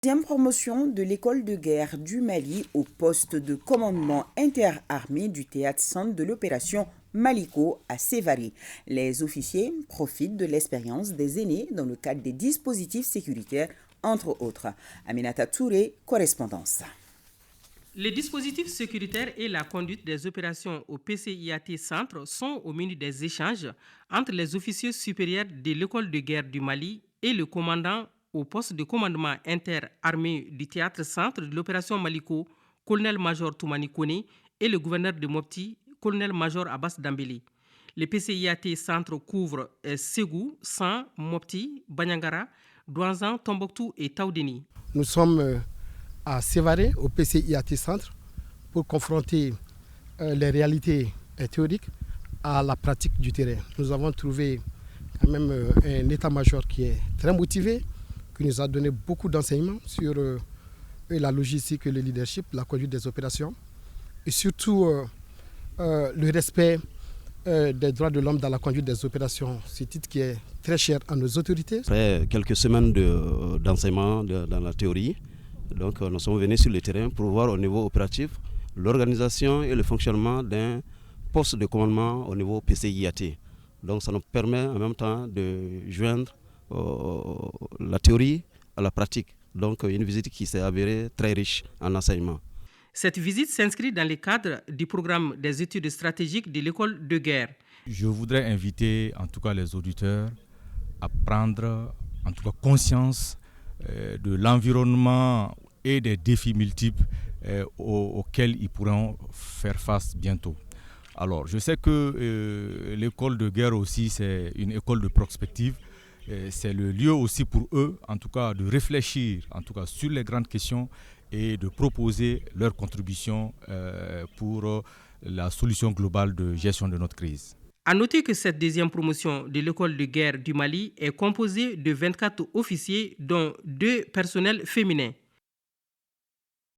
Deuxième promotion de l'école de guerre du Mali au poste de commandement interarmé du théâtre-centre de l'opération Maliko à Sévaré. Les officiers profitent de l'expérience des aînés dans le cadre des dispositifs sécuritaires, entre autres. Aminata Touré, correspondance. Les dispositifs sécuritaires et la conduite des opérations au PCIAT Centre sont au menu des échanges entre les officiers supérieurs de l'école de guerre du Mali et le commandant au poste de commandement interarmé du théâtre centre de l'opération Maliko, colonel-major Toumani Kone, et le gouverneur de Mopti, colonel-major Abbas Dambélé. Le PCIAT Centre couvre Ségou, San, Mopti, Banyangara, Douanzan, Tombouctou et Taoudeni. Nous sommes à Sévaré, au PCIAT Centre, pour confronter les réalités théoriques à la pratique du terrain. Nous avons trouvé quand même un état-major qui est très motivé, qui nous a donné beaucoup d'enseignements sur la logistique et le leadership, la conduite des opérations, et surtout le respect des droits de l'homme dans la conduite des opérations. Ce titre qui est très cher à nos autorités. Après quelques semaines d'enseignement dans la théorie, donc nous sommes venus sur le terrain pour voir au niveau opératif l'organisation et le fonctionnement d'un poste de commandement au niveau PCIAT. Donc ça nous permet en même temps de joindre la théorie à la pratique. Donc une visite qui s'est avérée très riche en enseignement. Cette visite s'inscrit dans le cadre du programme des études stratégiques de l'école de guerre. Je voudrais inviter en tout cas les auditeurs à prendre en tout cas conscience de l'environnement et des défis multiples auxquels ils pourront faire face bientôt. Alors, je sais que l'école de guerre aussi, c'est une école de prospective. C'est le lieu aussi pour eux, en tout cas, de réfléchir en tout cas, sur les grandes questions et de proposer leur contribution pour la solution globale de gestion de notre crise. À noter que cette deuxième promotion de l'école de guerre du Mali est composée de 24 officiers, dont 2 personnels féminins.